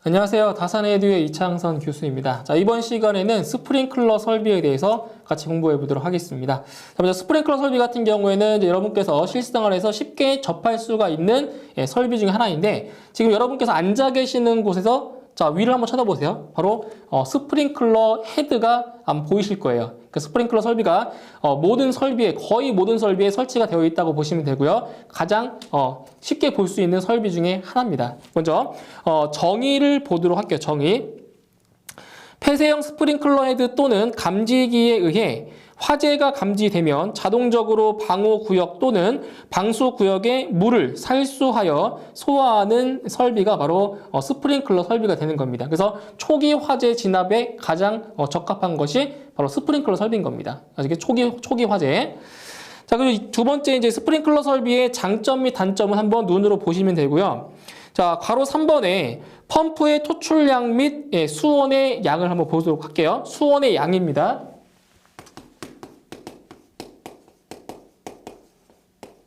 안녕하세요. 다산에듀의 이창선 교수입니다. 자, 이번 시간에는 스프링클러 설비에 대해서 같이 공부해 보도록 하겠습니다. 자, 먼저 스프링클러 설비 같은 경우에는 이제 여러분께서 실생활에서 쉽게 접할 수가 있는 설비 중에 하나인데, 지금 여러분께서 앉아 계시는 곳에서 자, 위를 한번 쳐다보세요. 바로 스프링클러 헤드가 아마 보이실 거예요. 그 스프링클러 설비가 모든 설비에, 거의 모든 설비에 설치가 되어 있다고 보시면 되고요. 가장 쉽게 볼 수 있는 설비 중에 하나입니다. 먼저 정의를 보도록 할게요. 정의. 폐쇄형 스프링클러 헤드 또는 감지기에 의해 화재가 감지되면 자동적으로 방호구역 또는 방수구역에 물을 살수하여 소화하는 설비가 바로 스프링클러 설비가 되는 겁니다. 그래서 초기 화재 진압에 가장 적합한 것이 바로 스프링클러 설비인 겁니다. 이게 초기 화재. 자, 그리고 두 번째 이제 스프링클러 설비의 장점 및 단점을 한번 눈으로 보시면 되고요. 자, 괄호 3번에 펌프의 토출량 및 수온의 양을 한번 보도록 할게요. 수온의 양입니다.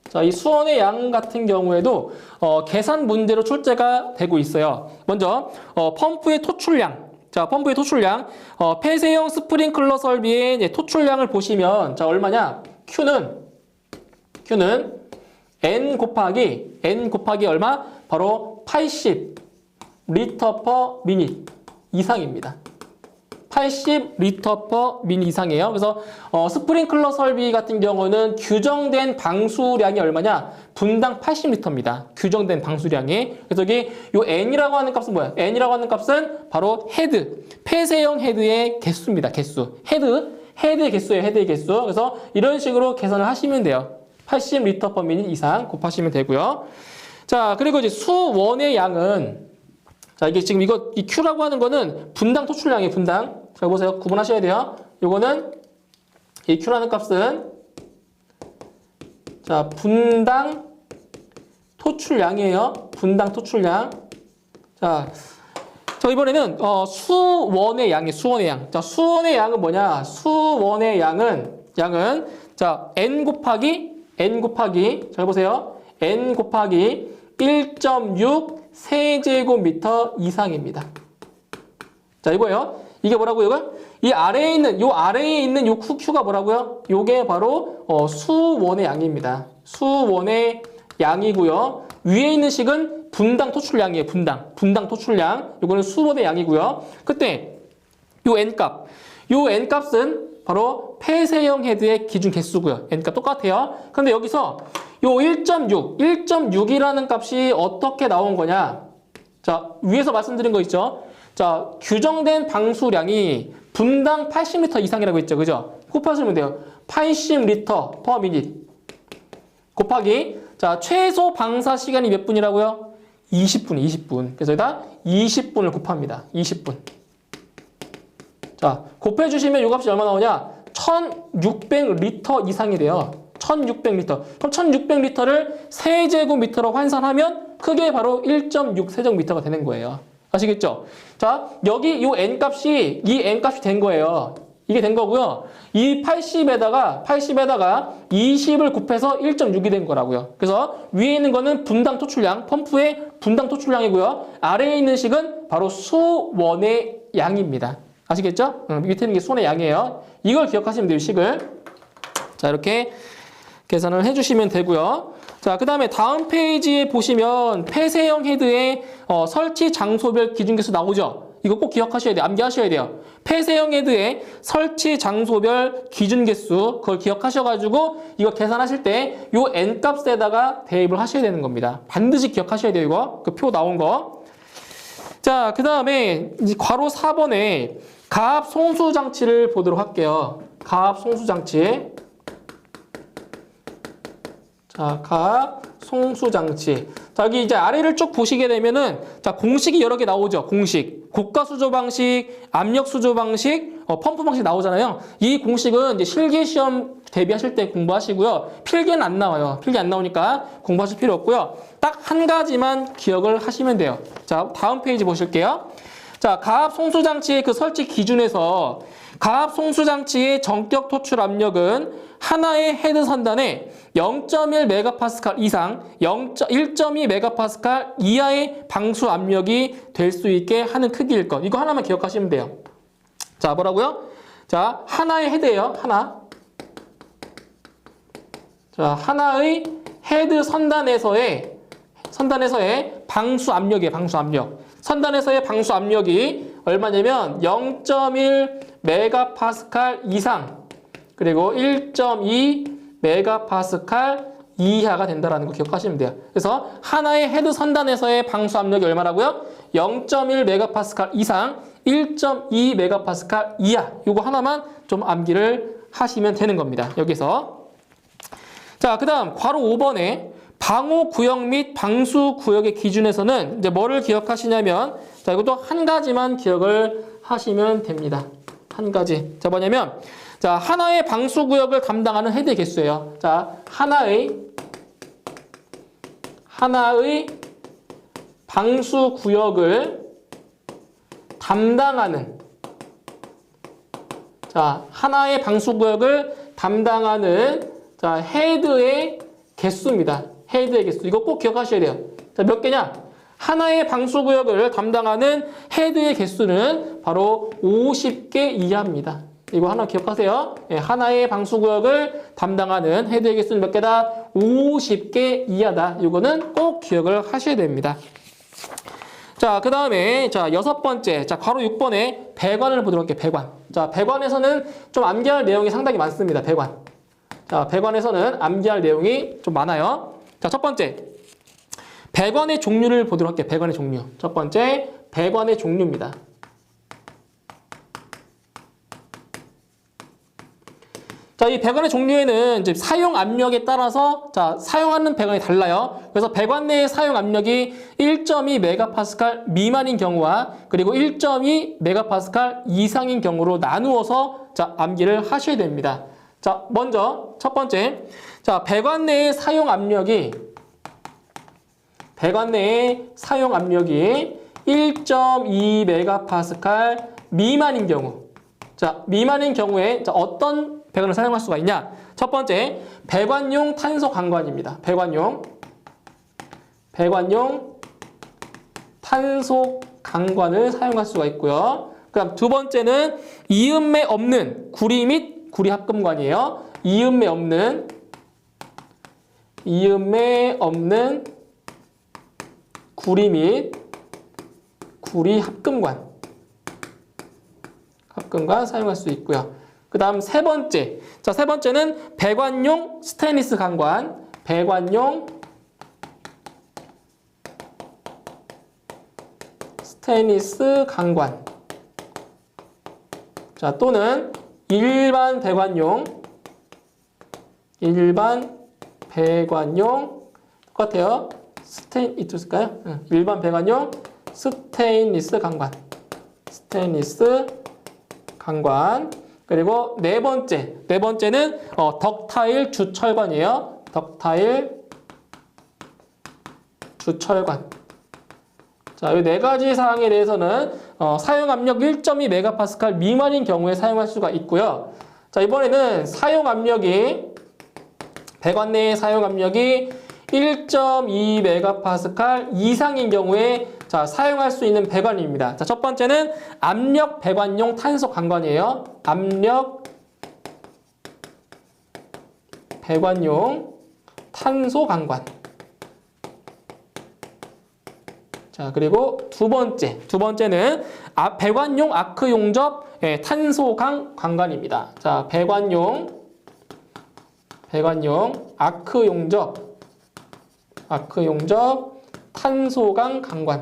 자, 이 수온의 양 같은 경우에도 계산 문제로 출제가 되고 있어요. 먼저 펌프의 토출량. 자, 펌프의 토출량. 폐쇄형 스프링클러 설비의 이제 토출량을 보시면 자, 얼마냐? Q는 N 곱하기 얼마? 바로 80 리터 퍼 미닛 이상입니다. 80 리터 퍼 미닛 이상이에요. 그래서 스프링클러 설비 같은 경우는 규정된 방수량이 얼마냐? 분당 80리터입니다. 규정된 방수량이. 그래서 여기 요 N이라고 하는 값은 뭐야? N이라고 하는 값은 바로 헤드, 폐쇄형 헤드의 개수입니다. 개수. 헤드의 개수예요. 헤드의 개수. 그래서 이런 식으로 계산을 하시면 돼요. 80 리터 퍼 미닛 이상 곱하시면 되고요. 자, 그리고 이제 수원의 양은 자, 이게 지금 이 Q라고 하는 거는 분당 토출량이에요. 분당. 자, 보세요. 구분하셔야 돼요. 요거는 이 Q라는 값은 자, 분당 토출량이에요. 분당 토출량. 자, 이번에는 수원의 양이에요. 수원의 양. 자, 수원의 양은 뭐냐? 수원의 양은 자, N 곱하기 잘 보세요. N 곱하기 1.6 세제곱미터 이상입니다. 자, 이거예요. 이게 뭐라고요, 이거? 이 아래에 있는 요 Q가 뭐라고요? 요게 바로 수원의 양입니다. 수원의 양이고요. 위에 있는 식은 분당 토출량이에요. 분당 토출량. 요거는 수원의 양이고요. 그때 요 N값은 바로 폐쇄형 헤드의 기준 개수고요. N값 똑같아요. 근데 여기서 요 1.6이라는 값이 어떻게 나온 거냐? 자, 위에서 말씀드린 거 있죠? 자, 규정된 방수량이 분당 80리터 이상이라고 했죠. 그죠? 곱하시면 돼요. 80리터 퍼 미닛 곱하기 자, 최소 방사 시간이 몇 분이라고요? 20분. 그래서 여기다 20분을 곱합니다. 20분. 자, 곱해주시면 이 값이 얼마 나오냐? 1600리터 이상이 돼요. 1600리터. 그럼 1600리터를 세제곱미터로 환산하면 그게 바로 1.6 세제곱미터가 되는 거예요. 아시겠죠? 자, 여기 이 N값이 된 거예요. 이게 된 거고요. 이 80에다가 20을 곱해서 1.6이 된 거라고요. 그래서 위에 있는 거는 분당 토출량, 펌프의 분당 토출량이고요. 아래에 있는 식은 바로 수원의 양입니다. 아시겠죠? 밑에 있는 게 수원의 양이에요. 이걸 기억하시면 돼요, 식을. 자, 이렇게 계산을 해주시면 되고요. 자, 그 다음에 다음 페이지에 보시면 폐쇄형 헤드의 설치 장소별 기준계수 나오죠? 이거 꼭 기억하셔야 돼요. 암기하셔야 돼요. 폐쇄형 헤드의 설치 장소별 기준계수 그걸 기억하셔가지고 이거 계산하실 때 요 N값에다가 대입을 하셔야 되는 겁니다. 반드시 기억하셔야 돼요. 이거 그 표 나온 거. 자, 그 다음에 이제 괄호 4번에 가압 송수 장치를 보도록 할게요. 가압 송수 장치. 자, 가압 송수 장치. 자, 여기 이제 아래를 쭉 보시게 되면은 자, 공식이 여러 개 나오죠. 공식. 고가 수조 방식, 압력 수조 방식, 펌프 방식 나오잖아요. 이 공식은 이제 실기 시험 대비하실 때 공부하시고요. 필기는 안 나와요. 필기 안 나오니까 공부하실 필요 없고요. 딱 한 가지만 기억을 하시면 돼요. 자, 다음 페이지 보실게요. 자, 가압 송수 장치의 그 설치 기준에서 가압 송수 장치의 전격 토출 압력은 하나의 헤드 선단에 0.1 메가파스칼 이상 1.2 메가파스칼 이하의 방수 압력이 될 수 있게 하는 크기일 것. 이거 하나만 기억하시면 돼요. 자, 뭐라고요? 자, 하나의 헤드예요. 하나. 자, 하나의 헤드 선단에서의 방수 압력이에요. 방수 압력. 선단에서의 방수 압력이 얼마냐면 0.1 메가파스칼 이상 그리고 1.2 메가파스칼 이하가 된다는 거 기억하시면 돼요. 그래서 하나의 헤드 선단에서의 방수 압력이 얼마라고요? 0.1 메가파스칼 이상 1.2 메가파스칼 이하. 이거 하나만 좀 암기를 하시면 되는 겁니다. 여기서. 자, 그 다음 괄호 5번에 방호 구역 및 방수 구역의 기준에서는 이제 뭐를 기억하시냐면, 자, 이것도 한 가지만 기억을 하시면 됩니다. 한 가지. 자, 뭐냐면, 자, 하나의 방수 구역을 담당하는 헤드의 개수예요. 자, 하나의 방수 구역을 담당하는, 자, 하나의 방수 구역을 담당하는, 자, 헤드의 개수입니다. 헤드의 개수. 이거 꼭 기억하셔야 돼요. 자, 몇 개냐? 하나의 방수 구역을 담당하는 헤드의 개수는 바로 50개 이하입니다. 이거 하나 기억하세요. 예, 하나의 방수 구역을 담당하는 헤드의 개수는 몇 개다? 50개 이하다. 이거는 꼭 기억을 하셔야 됩니다. 자, 그 다음에, 자, 6번째. 자, 괄호 6번에 배관을 보도록 할게요. 배관. 자, 배관에서는 좀 암기할 내용이 상당히 많습니다. 배관. 자, 배관에서는 암기할 내용이 좀 많아요. 자, 첫 번째. 배관의 종류를 보도록 할게요. 배관의 종류. 첫 번째, 배관의 종류입니다. 자, 이 배관의 종류에는 이제 사용 압력에 따라서, 자, 사용하는 배관이 달라요. 그래서 배관 내의 사용 압력이 1.2 메가파스칼 미만인 경우와 그리고 1.2 메가파스칼 이상인 경우로 나누어서, 자, 암기를 하셔야 됩니다. 자, 먼저 첫 번째. 자, 배관 내의 사용 압력이 1.2 메가파스칼 미만인 경우. 자, 미만인 경우에, 자, 어떤 배관을 사용할 수가 있냐? 첫 번째, 배관용 탄소 강관입니다. 배관용 탄소 강관을 사용할 수가 있고요. 그다음 두 번째는 이음매 없는 구리 및 구리 합금관이에요. 이음매 없는 구리 및 구리 합금관 사용할 수 있고요. 그 다음 세 번째. 자, 세 번째는 배관용 스테인리스 강관. 배관용 스테인리스 강관. 자, 또는 일반 배관용 똑같아요. 있을까요? 일반 배관용 스테인리스 강관. 그리고 네 번째는 덕타일 주철관이에요. 덕타일 주철관. 자, 이 네 가지 사항에 대해서는 사용 압력 1.2 메가파스칼 미만인 경우에 사용할 수가 있고요. 자, 이번에는 배관 내의 사용 압력이 1.2 메가파스칼 이상인 경우에, 자, 사용할 수 있는 배관입니다. 자, 첫 번째는 압력 배관용 탄소 강관이에요. 압력 배관용 탄소 강관. 자, 그리고 두 번째는 배관용 아크 용접 탄소강 관관입니다. 자, 배관용 아크 용접 탄소강 관관.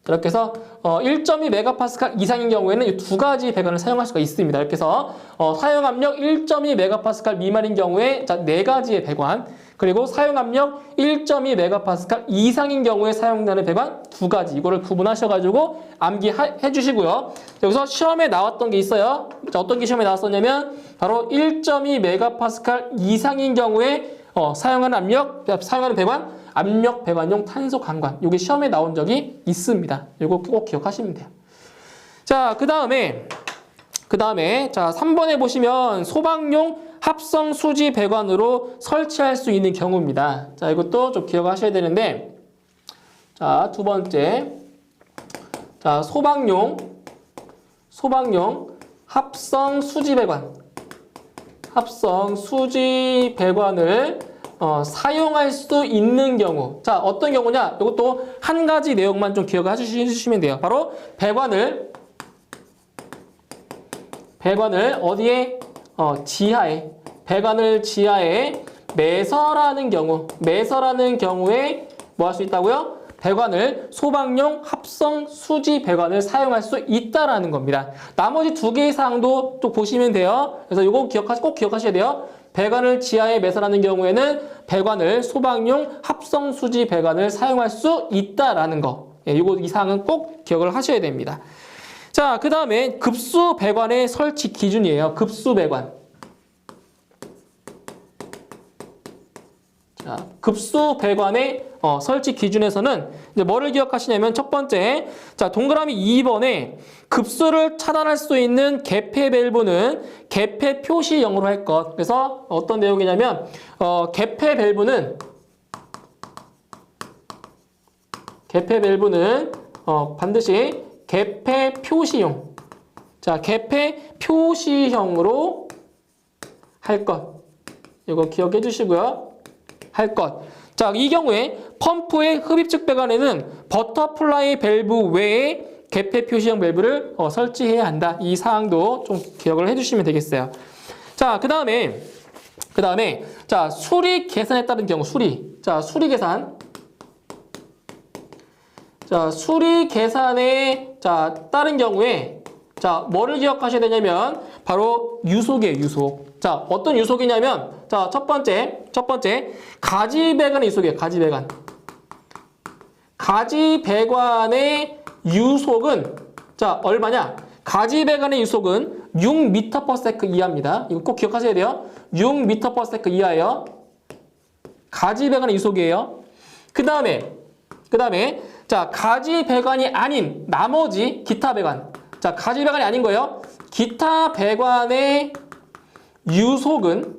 이렇게 해서 1.2 메가파스칼 이상인 경우에는 이 두 가지 배관을 사용할 수가 있습니다. 이렇게 해서 사용 압력 1.2 메가파스칼 미만인 경우에, 자, 네 가지의 배관, 그리고 사용 압력 1.2 메가파스칼 이상인 경우에 사용되는 배관 두 가지, 이거를 구분하셔가지고 암기해 주시고요. 여기서 시험에 나왔던 게 있어요. 자, 어떤 게 시험에 나왔었냐면 바로 1.2 메가파스칼 이상인 경우에 사용하는 배관, 압력 배관용 탄소 강관. 이게 시험에 나온 적이 있습니다. 이거 꼭 기억하시면 돼요. 자, 그 다음에 자, 3번에 보시면 소방용 합성 수지 배관으로 설치할 수 있는 경우입니다. 자, 이것도 좀 기억하셔야 되는데, 자, 두 번째. 자, 소방용 합성 수지 배관을 사용할 수 있는 경우. 자, 어떤 경우냐? 이것도 한 가지 내용만 좀 기억해 주시면 돼요. 바로 배관을 어디에? 지하에. 배관을 지하에 매설하는 경우에 뭐 할 수 있다고요? 배관을 소방용 합성 수지 배관을 사용할 수 있다라는 겁니다. 나머지 두 개의 사항도 또 보시면 돼요. 그래서 이거 꼭 기억하셔야 돼요. 배관을 지하에 매설하는 경우에는 배관을 소방용 합성 수지 배관을 사용할 수 있다라는 거. 이 사항은 꼭 기억을 하셔야 됩니다. 자, 그 다음에 급수 배관의 설치 기준이에요. 급수 배관. 자, 급수 배관의 설치 기준에서는 이제 뭐를 기억하시냐면 첫 번째, 자, 동그라미 2번에 급수를 차단할 수 있는 개폐 밸브는 개폐 표시형으로 할 것. 그래서 어떤 내용이냐면 개폐 밸브는 반드시 개폐 표시형. 자, 개폐 표시형으로 할 것. 이거 기억해 주시고요. 할 것. 자, 이 경우에 펌프의 흡입축 배관에는 버터플라이 밸브 외에 개폐 표시형 밸브를 설치해야 한다. 이 사항도 좀 기억을 해주시면 되겠어요. 자, 그 다음에 자, 수리 계산에 따른 경우 자, 수리 계산에 따른 경우에 자, 뭐를 기억하셔야 되냐면 바로 유속이에요, 유속. 자, 어떤 유속이냐면 자, 첫 번째 가지 배관의 유속이에요. 가지 배관의 유속은 자, 얼마냐? 가지 배관의 유속은 6m/s 이하입니다. 이거 꼭 기억하셔야 돼요. 6m/s 이하예요. 가지 배관의 유속이에요. 그 다음에 자, 가지 배관이 아닌 나머지 기타 배관. 자, 가지 배관이 아닌 거예요. 기타 배관의 유속은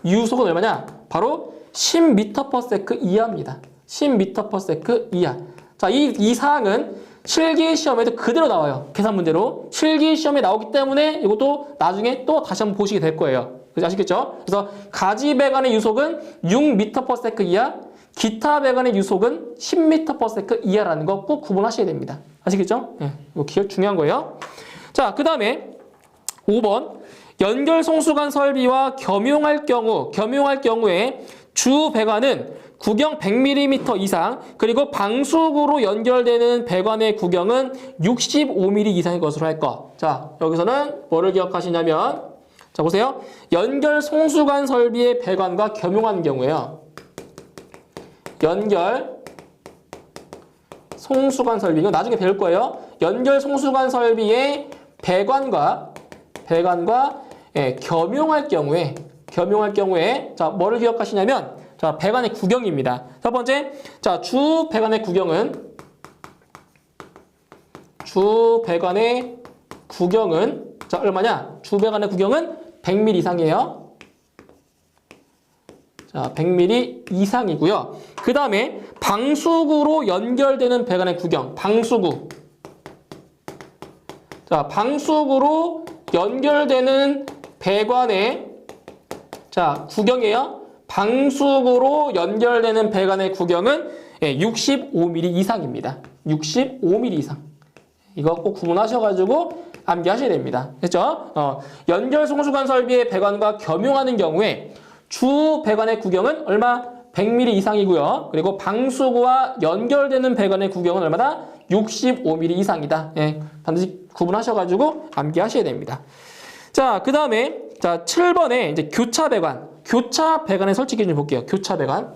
얼마냐? 바로 10m/s 이하입니다. 10m/s 이하. 자, 이 사항은 실기 시험에도 그대로 나와요. 계산 문제로. 실기 시험에 나오기 때문에 이것도 나중에 또 다시 한번 보시게 될 거예요. 아시겠죠? 그래서 가지 배관의 유속은 6m/s 이하, 기타 배관의 유속은 10m/s 이하라는 거 꼭 구분하셔야 됩니다. 아시겠죠? 네, 이거 기억 중요한 거예요. 자, 그 다음에 5번. 연결 송수관 설비와 겸용할 경우에 주 배관은 구경 100mm 이상, 그리고 방수구로 연결되는 배관의 구경은 65mm 이상의 것으로 할 것. 자, 여기서는 뭐를 기억하시냐면, 자, 보세요. 연결 송수관 설비의 배관과 겸용하는 경우에요. 연결 송수관 설비, 이거 나중에 배울 거예요. 연결 송수관 설비의 배관과 겸용할 경우에 자, 뭐를 기억하시냐면 자, 배관의 구경입니다. 첫 번째, 자, 주 배관의 구경은 자, 얼마냐? 주 배관의 구경은 100mm 이상이에요. 자, 100mm 이상이고요. 그 다음에 방수구로 연결되는 배관의 구경, 자, 방수구로 연결되는 배관의 자, 구경이에요. 방수구로 연결되는 배관의 구경은 65mm 이상입니다. 65mm 이상. 이거 꼭 구분하셔가지고 암기하셔야 됩니다. 됐죠? 연결 송수관 설비의 배관과 겸용하는 경우에 주 배관의 구경은 얼마? 100mm 이상이고요. 그리고 방수구와 연결되는 배관의 구경은 얼마다? 65mm 이상이다. 예, 반드시 구분하셔가지고 암기하셔야 됩니다. 자, 그 다음에 자, 7번에 이제 교차 배관의 설치 기준 볼게요. 교차 배관.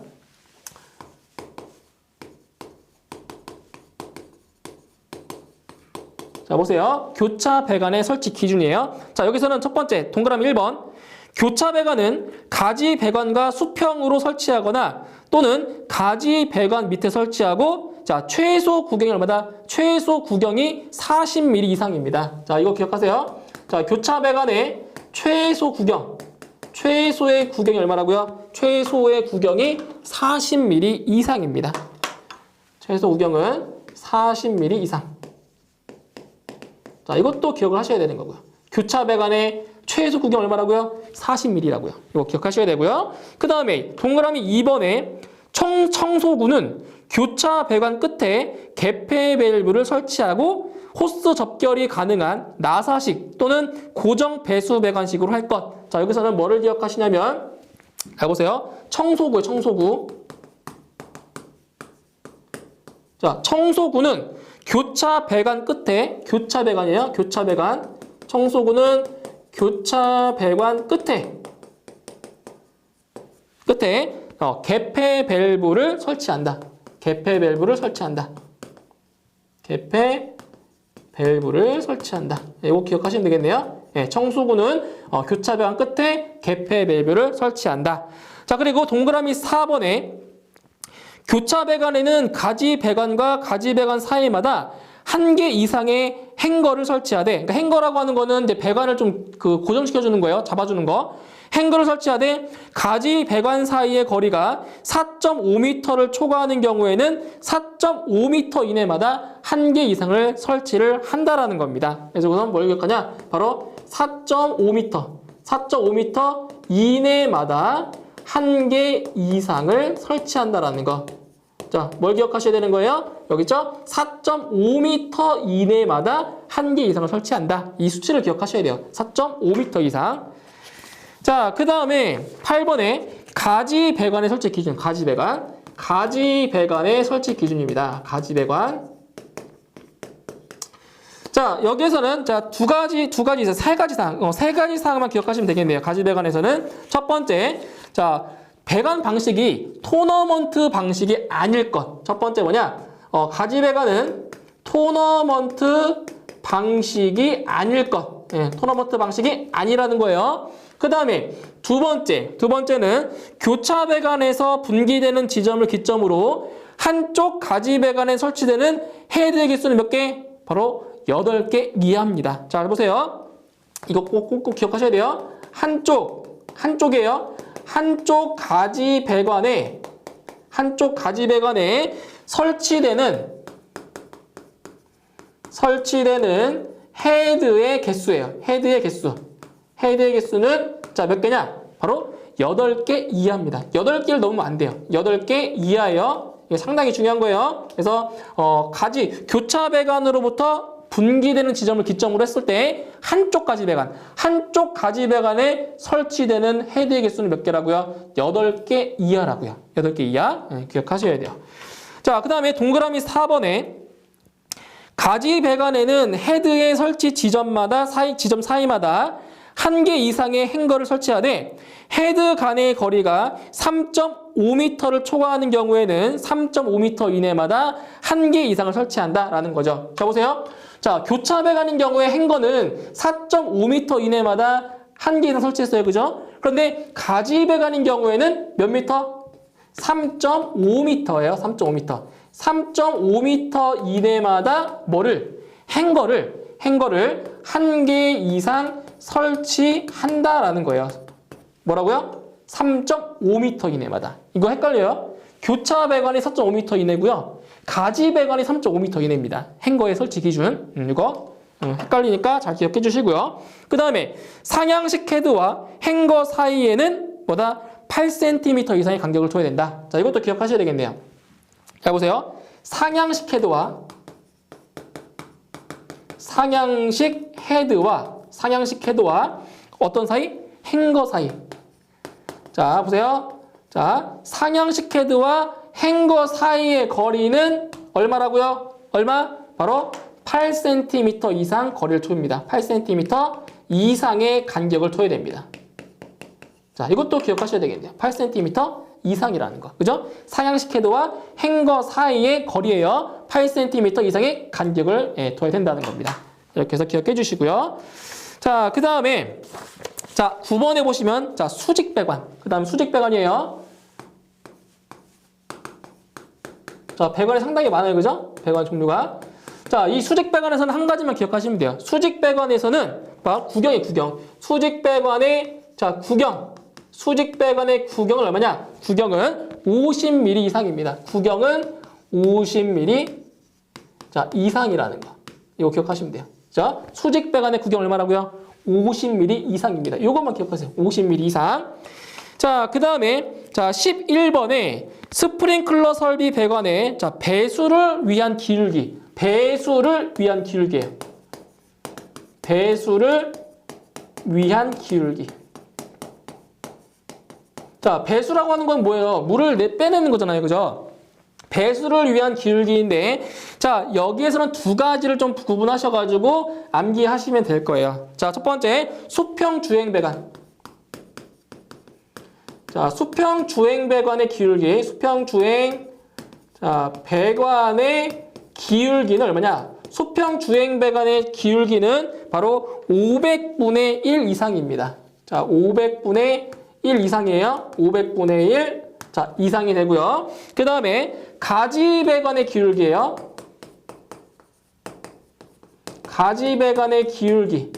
자, 보세요. 교차 배관의 설치 기준이에요. 자, 여기서는 첫 번째 동그라미 1번. 교차 배관은 가지 배관과 수평으로 설치하거나 또는 가지 배관 밑에 설치하고 자, 최소 구경이 얼마다? 최소 구경이 40mm 이상입니다. 자, 이거 기억하세요. 자, 교차 배관의 최소 구경. 최소의 구경이 얼마라고요? 최소의 구경이 40mm 이상입니다. 최소 구경은 40mm 이상. 자, 이것도 기억을 하셔야 되는 거고요. 교차 배관의 최소 구경 얼마라고요? 40mm라고요. 이거 기억하셔야 되고요. 그 다음에 동그라미 2번에 청소구는 교차 배관 끝에 개폐 밸브를 설치하고 호스 접결이 가능한 나사식 또는 고정 배수 배관식으로 할 것. 자, 여기서는 뭐를 기억하시냐면, 자, 보세요. 청소구예요, 청소구. 자, 청소구는 교차 배관 끝에, 교차 배관이에요. 교차 배관. 청소구는 교차 배관 끝에 개폐 밸브를 설치한다. 개폐 밸브를 설치한다. 개폐 밸브를 설치한다. 이거 기억하시면 되겠네요. 네, 청소구는 교차 배관 끝에 개폐 밸브를 설치한다. 자, 그리고 동그라미 4번에 교차 배관에는 가지 배관과 가지 배관 사이마다 1개 이상의 행거를 설치하되, 그러니까 행거라고 하는 거는 이제 배관을 좀 고정시켜주는 거예요. 잡아주는 거. 행거를 설치하되 가지 배관 사이의 거리가 4.5m를 초과하는 경우에는 4.5m 이내마다 1개 이상을 설치를 한다라는 겁니다. 그래서 우선 뭘 기억하냐? 바로 4.5m. 4.5m 이내마다 1개 이상을 설치한다라는 거. 자, 뭘 기억하셔야 되는 거예요? 여기 있죠? 4.5m 이내마다 1개 이상을 설치한다. 이 수치를 기억하셔야 돼요. 4.5m 이상. 자, 그 다음에 8번에 가지 배관의 설치 기준. 가지 배관. 가지 배관의 설치 기준입니다. 가지 배관. 자, 여기에서는 자, 세 가지 사항. 세 가지 사항만 기억하시면 되겠네요. 가지 배관에서는 첫 번째. 자, 배관 방식이 토너먼트 방식이 아닐 것. 첫 번째 뭐냐? 가지 배관은 토너먼트 방식이 아닐 것. 예, 토너먼트 방식이 아니라는 거예요. 그 다음에 두 번째는 교차 배관에서 분기되는 지점을 기점으로 한쪽 가지 배관에 설치되는 헤드의 개수는 몇 개? 바로 8개 이하입니다. 자, 보세요. 이거 꼭 기억하셔야 돼요. 한쪽이에요. 한쪽 가지 배관에 설치되는 헤드의 개수예요. 헤드의 개수는 자, 몇 개냐? 바로 8개 이하입니다. 8개를 넘으면 안 돼요. 8개 이하예요. 이게 상당히 중요한 거예요. 그래서 교차 배관으로부터 분기되는 지점을 기점으로 했을 때 한쪽 가지 배관에 설치되는 헤드의 개수는 몇 개라고요? 8개 이하라고요. 8개 이하. 네, 기억하셔야 돼요. 자, 그 다음에 동그라미 4번에 가지 배관에는 헤드의 설치 지점 사이마다 1개 이상의 행거를 설치하되 헤드 간의 거리가 3.5m를 초과하는 경우에는 3.5m 이내마다 1개 이상을 설치한다라는 거죠. 자, 보세요. 자, 교차 배관인 경우에 행거는 4.5m 이내마다 1개 이상 설치했어요. 그죠? 그런데 가지 배관인 경우에는 몇 미터? 3.5m예요. 3.5m. 3.5m 이내마다 행거를 1개 이상 설치한다라는 거예요. 뭐라고요? 3.5m 이내마다. 이거 헷갈려요? 교차 배관이 4.5m 이내고요. 가지 배관이 3.5m 이내입니다. 행거의 설치 기준. 이거 헷갈리니까 잘 기억해 주시고요. 그 다음에 상향식 헤드와 행거 사이에는 8cm 이상의 간격을 둬야 된다. 자, 이것도 기억하셔야 되겠네요. 자, 보세요. 상향식 헤드와 어떤 사이? 행거 사이. 자, 보세요. 자, 상향식 헤드와 행거 사이의 거리는 얼마라고요? 얼마? 바로 8cm 이상 거리를 둡니다. 8cm 이상의 간격을 둬야 됩니다. 자, 이것도 기억하셔야 되겠네요. 8cm 이상이라는 거. 그죠? 상향식 헤드와 행거 사이의 거리예요. 8cm 이상의 간격을 둬야 된다는 겁니다. 이렇게 해서 기억해 주시고요. 자, 그 다음에 자, 9번에 보시면 자, 수직 배관. 그 다음 수직 배관이에요. 자, 배관이 상당히 많아요. 그죠? 배관 종류가. 자, 이 수직 배관에서는 한 가지만 기억하시면 돼요. 수직 배관에서는 구경이에요, 구경. 수직 배관의 자, 수직 배관의 구경은 얼마냐? 구경은 50mm 이상입니다. 구경은 50mm 자, 이상이라는 거. 이거 기억하시면 돼요. 자, 수직 배관의 구경 얼마라고요? 50mm 이상입니다. 이것만 기억하세요. 50mm 이상. 자, 그 다음에 자 11번에 스프링클러 설비 배관의 자 배수를 위한 기울기. 배수를 위한 기울기예요. 배수를 위한 기울기. 자, 배수라고 하는 건 뭐예요? 물을 빼내는 거잖아요. 그죠? 배수를 위한 기울기인데 자, 여기에서는 두 가지를 좀 구분하셔가지고 암기하시면 될 거예요. 자, 첫 번째 수평 주행 배관. 자, 수평 주행 배관의 기울기. 수평 주행 자, 배관의 기울기는 얼마냐? 수평 주행 배관의 기울기는 바로 500분의 1 이상입니다. 자, 500분의 1 이상이에요. 500분의 1 자, 이상이 되고요. 그 다음에 가지 배관의 기울기예요. 가지 배관의 기울기.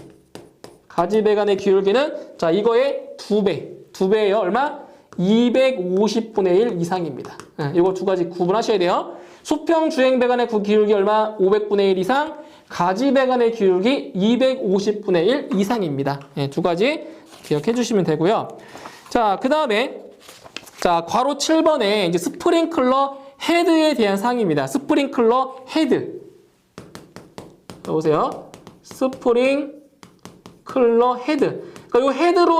가지 배관의 기울기는 자, 이거의 2배. 2배예요. 얼마? 250분의 1 이상입니다. 이거 두 가지 구분하셔야 돼요. 수평 주행 배관의 기울기 얼마? 500분의 1 이상. 가지 배관의 기울기 250분의 1 이상입니다. 두 가지 기억해 주시면 되고요. 자, 그 다음에 자, 괄호 7번에 이제 스프링클러 헤드에 대한 사항입니다. 스프링클러 헤드. 보세요. 스프링클러 헤드. 그러니까 이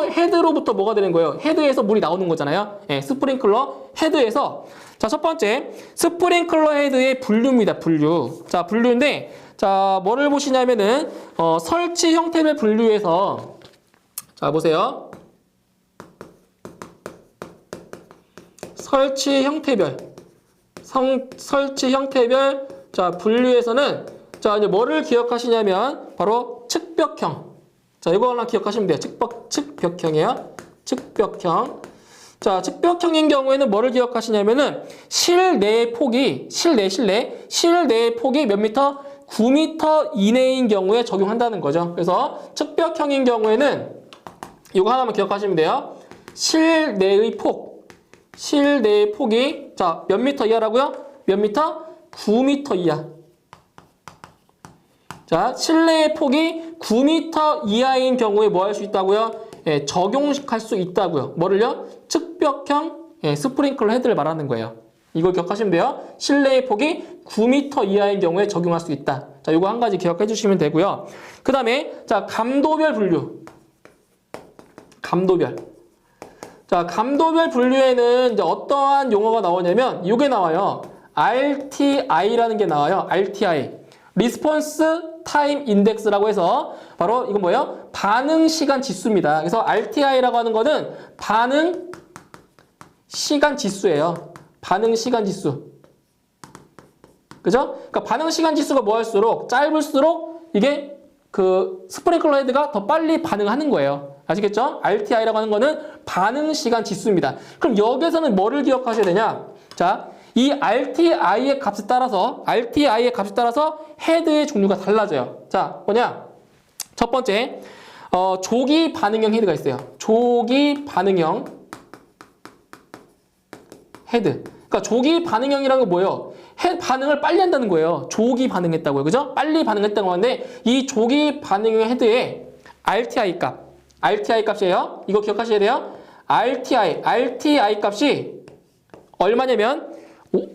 헤드로부터 뭐가 되는 거예요? 헤드에서 물이 나오는 거잖아요. 예, 스프링클러 헤드에서. 자, 첫 번째. 스프링클러 헤드의 분류입니다. 분류. 자, 분류인데, 자, 뭐를 보시냐면은, 설치 형태별 분류에서, 자, 보세요. 설치 형태별. 설치 형태별. 자, 분류에서는, 자, 이제 뭐를 기억하시냐면, 바로 측벽형. 자, 이거 하나 기억하시면 돼요. 측벽형이에요. 측벽형. 자, 측벽형인 경우에는 뭐를 기억하시냐면은 실내의 폭이 실내의 폭이 몇 미터? 9m 이내인 경우에 적용한다는 거죠. 그래서 측벽형인 경우에는 이거 하나만 기억하시면 돼요. 실내의 폭이 자, 몇 미터 이하라고요? 몇 미터? 9m 이하. 자, 실내의 폭이 9m 이하인 경우에 뭐 할 수 있다고요? 예, 적용할 수 있다고요. 뭐를요? 측벽형 스프링클러 헤드를 말하는 거예요. 이거 기억하시면 돼요. 실내의 폭이 9m 이하인 경우에 적용할 수 있다. 자, 이거 한 가지 기억해 주시면 되고요. 그 다음에 자, 감도별 분류. 감도별. 자, 감도별 분류에는 이제 어떠한 용어가 나오냐면 이게 나와요. RTI라는 게 나와요. RTI. 리스폰스 타임 인덱스라고 해서 바로 이건 뭐예요? 반응 시간 지수입니다. 그래서 RTI라고 하는 거는 반응 시간 지수예요. 반응 시간 지수. 그죠? 그러니까 반응 시간 지수가 뭐할수록 짧을수록 이게 그 스프링클러 헤드가 더 빨리 반응하는 거예요. 아시겠죠? RTI라고 하는 거는 반응 시간 지수입니다. 그럼 여기에서는 뭐를 기억하셔야 되냐? 자, 이 RTI의 값에 따라서 헤드의 종류가 달라져요. 자, 뭐냐? 첫 번째, 조기 반응형 헤드가 있어요. 조기 반응형 헤드. 그러니까 조기 반응형이라는 건 뭐예요? 반응을 빨리 한다는 거예요. 조기 반응했다고요. 그죠? 빨리 반응했다고 하는데 이 조기 반응형 헤드의 RTI 값이에요. 이거 기억하셔야 돼요. RTI 값이 얼마냐면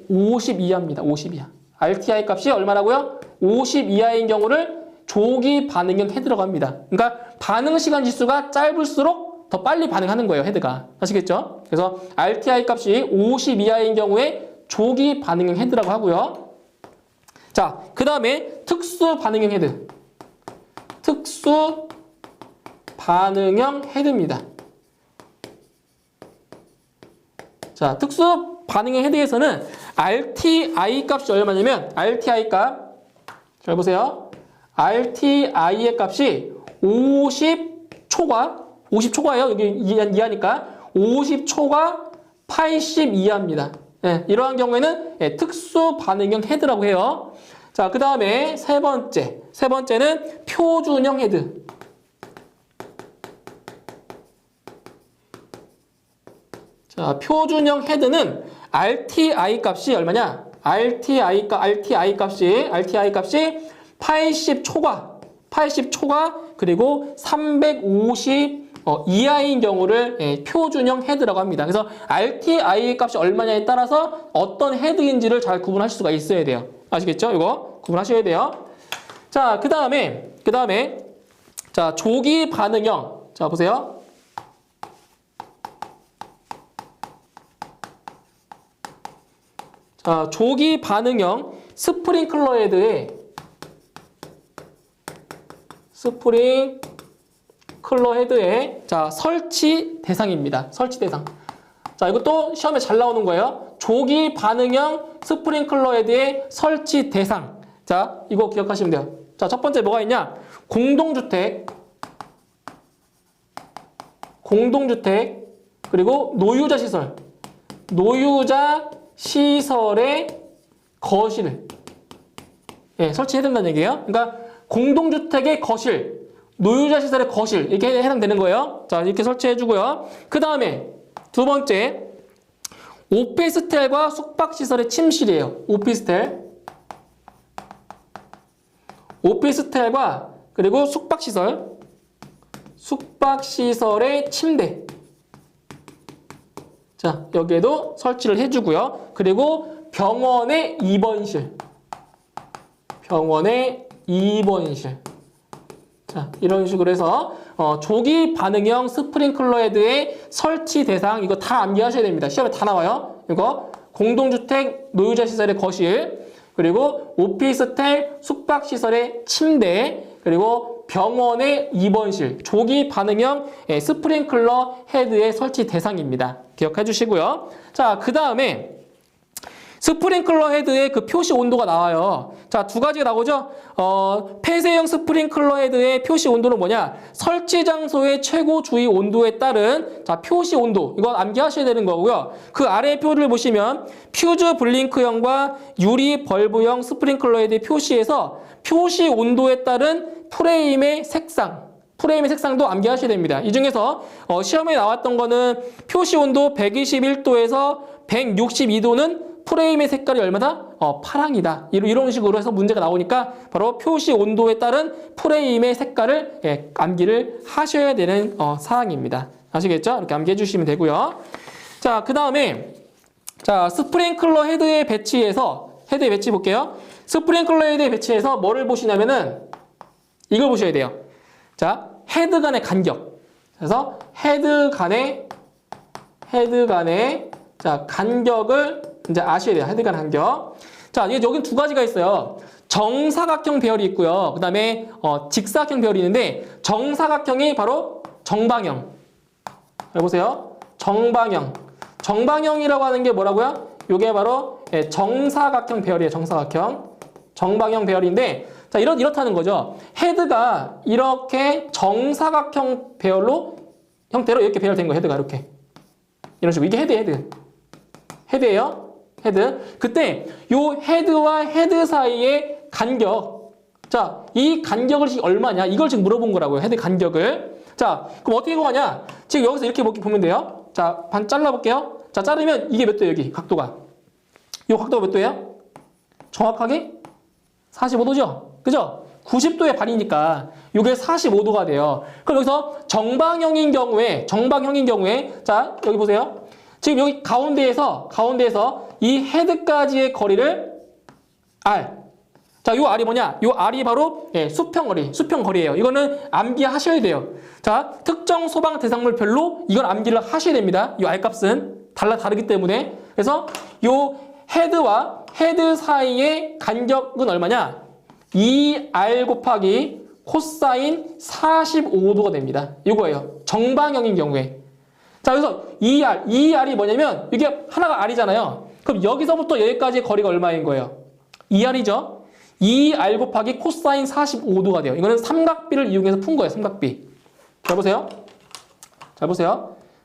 50 이하입니다. 50 이하. RTI 값이 얼마라고요? 50 이하인 경우를 조기 반응형 헤드라고 합니다. 그러니까 반응 시간 지수가 짧을수록 더 빨리 반응하는 거예요, 헤드가. 아시겠죠? 그래서 RTI 값이 50 이하인 경우에 조기 반응형 헤드라고 하고요. 자, 그 다음에 특수 반응형 헤드. 특수 반응형 헤드입니다. 자, 특수 반응형 헤드에서는 RTI 값이 얼마냐면 RTI 값 잘 보세요. RTI의 값이 50초가예요. 여기 이하니까 50초가 80 이하입니다. 예, 이러한 경우에는 예, 특수 반응형 헤드라고 해요. 자, 그 다음에 세 번째는 표준형 헤드. 자, 표준형 헤드는 RTI 값이 얼마냐? RTI 값이 80초과 그리고 350 이하인 경우를 예, 표준형 헤드라고 합니다. 그래서 RTI 값이 얼마냐에 따라서 어떤 헤드인지를 잘 구분할 수가 있어야 돼요. 아시겠죠? 이거 구분하셔야 돼요. 자, 그 다음에 자, 조기 반응형. 자, 보세요. 자, 조기 반응형 스프링클러 헤드의 자, 설치 대상입니다. 설치 대상. 자, 이것도 시험에 잘 나오는 거예요. 조기 반응형 스프링클러 헤드의 설치 대상. 자, 이거 기억하시면 돼요. 자, 첫 번째 뭐가 있냐? 공동주택, 그리고 노유자 시설의 거실. 예, 설치해야 된다는 얘기예요. 그러니까 공동주택의 거실, 노유자 시설의 거실 이렇게 해당되는 거예요. 자, 이렇게 설치해주고요. 그 다음에 두 번째, 오피스텔과 숙박시설의 침실이에요. 오피스텔과 그리고 숙박시설의 침대. 자, 여기에도 설치를 해주고요. 그리고 병원의 입원실. 자, 이런 식으로 해서 조기 반응형 스프링클러 헤드의 설치 대상 이거 다 암기하셔야 됩니다. 시험에 다 나와요. 이거 공동주택 노유자 시설의 거실, 그리고 오피스텔 숙박시설의 침대, 그리고 병원의 입원실, 조기 반응형 스프링클러 헤드의 설치 대상입니다. 기억해 주시고요. 자, 그 다음에 스프링클러 헤드의 그 표시 온도가 나와요. 자, 두 가지가 나오죠. 폐쇄형 스프링클러 헤드의 표시 온도는 뭐냐? 설치 장소의 최고 주의 온도에 따른 자, 표시 온도. 이거 암기하셔야 되는 거고요. 그 아래 표를 보시면 퓨즈 블링크형과 유리 벌브형 스프링클러 헤드의 표시에서 표시 온도에 따른 프레임의 색상도 암기하셔야 됩니다. 이 중에서 시험에 나왔던 거는 표시 온도 121도에서 162도는 프레임의 색깔이 얼마다? 파랑이다. 이런 식으로 해서 문제가 나오니까 바로 표시 온도에 따른 프레임의 색깔을 암기를 하셔야 되는 사항입니다. 아시겠죠? 이렇게 암기해 주시면 되고요. 자, 그 다음에 자, 스프링클러 헤드의 배치에서 헤드의 배치 볼게요. 스프링클러 헤드의 배치에서 뭐를 보시냐면은 이걸 보셔야 돼요. 자, 헤드 간의 간격. 그래서 헤드 간의 자, 간격을 이제 아셔야 돼요. 헤드 간 간격. 자, 여기 두 가지가 있어요. 정사각형 배열이 있고요. 그 다음에 직사각형 배열이 있는데 정사각형이 바로 정방형. 해보세요. 정방형이라고 하는 게 뭐라고요? 이게 바로 정사각형 배열이에요. 정방형 배열인데 자, 이렇다는 거죠. 헤드가 이렇게 정사각형 배열로 형태로 이렇게 배열된 거예요. 헤드가 이렇게. 이런 식으로. 이게 헤드예요. 헤드. 그때 요 헤드와 헤드 사이의 간격. 자, 이 간격을 얼마냐? 이걸 지금 물어본 거라고요. 헤드 간격을. 자, 그럼 어떻게 구하냐? 지금 여기서 이렇게 보면 돼요. 자, 반 잘라볼게요. 자, 자르면 이게 몇 도예요? 여기 각도가. 요 각도가 몇 도예요? 정확하게 45도죠? 그죠? 90도의 반이니까 이게 45도가 돼요. 그럼 여기서 정방형인 경우에 자, 여기 보세요. 지금 여기 가운데에서 이 헤드까지의 거리를 R. 자, 요 R이 뭐냐? 요 R이 바로 수평거리예요. 이거는 암기하셔야 돼요. 자, 특정 소방 대상물별로 이건 암기를 하셔야 됩니다. 이 R 값은 다르기 때문에. 그래서 요 헤드와 헤드 사이의 간격은 얼마냐? 2R 곱하기 코사인 45도가 됩니다. 이거예요. 정방형인 경우에. 자, 그래서 2R이 뭐냐면 이게 하나가 R이잖아요. 그럼 여기서부터 여기까지의 거리가 얼마인 거예요? 2R이죠. 2R 곱하기 코사인 45도가 돼요. 이거는 삼각비를 이용해서 푼 거예요. 삼각비. 잘 보세요.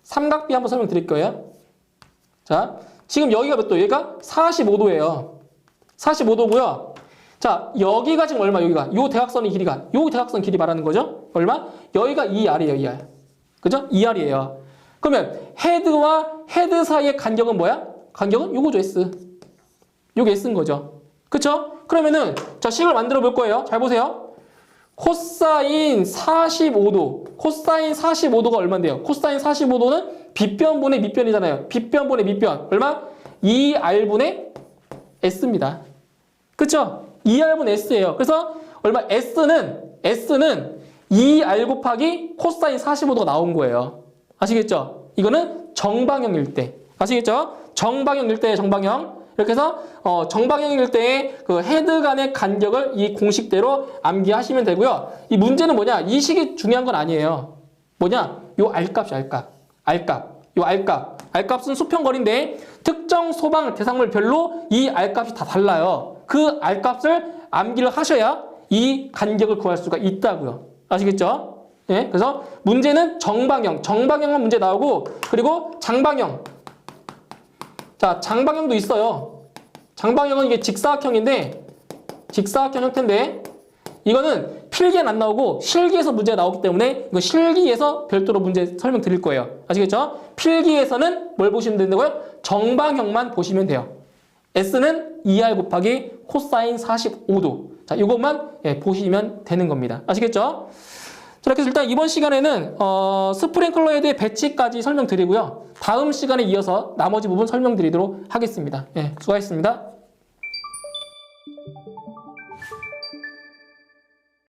삼각비 한번 설명드릴 거예요. 자, 지금 여기가 몇 도? 여기가 45도예요. 45도고요. 자, 여기가 지금 얼마? 여기가. 요 대각선의 길이가. 요 대각선 길이 말하는 거죠? 얼마? 여기가 2R이에요, 2R. 그죠? 2R이에요. 그러면 헤드와 헤드 사이의 간격은 뭐야? 간격은 요거죠, S. 요게 S인 거죠. 그쵸? 그러면은, 자, 식을 만들어 볼 거예요. 잘 보세요. 코사인 45도. 코사인 45도가 얼마인데요? 코사인 45도는 빗변분의 밑변이잖아요. 빗변분의 밑변. 얼마? 2R분의 S입니다. 그쵸? 2R분 S예요. 그래서 얼마? S는 2R 곱하기 코사인 45도가 나온 거예요. 아시겠죠? 이거는 정방형일 때. 아시겠죠? 정방형일 때 정방형. 이렇게 해서 정방형일 때의 그 헤드 간의 간격을 이 공식대로 암기하시면 되고요. 이 문제는 뭐냐? 이 식이 중요한 건 아니에요. 뭐냐? 요 R값이 R값. 요 R값. R값은 수평거리인데 특정 소방 대상물별로 이 R값이 다 달라요. 그 R값을 암기를 하셔야 이 간격을 구할 수가 있다고요. 아시겠죠? 예? 그래서 문제는 정방형만 문제 나오고 그리고 장방형. 자, 장방형도 있어요. 장방형은 이게 직사각형인데 직사각형 형태인데 이거는 필기엔 안 나오고 실기에서 문제가 나오기 때문에 이거 실기에서 별도로 문제 설명드릴 거예요. 아시겠죠? 필기에서는 뭘 보시면 된다고요? 정방형만 보시면 돼요. S는 2R 곱하기 코사인 45도. 자, 이것만 보시면 되는 겁니다. 아시겠죠? 자, 이렇게 해서 일단 이번 시간에는 스프링클러 헤드의 배치까지 설명드리고요. 다음 시간에 이어서 나머지 부분 설명드리도록 하겠습니다. 예, 수고하셨습니다.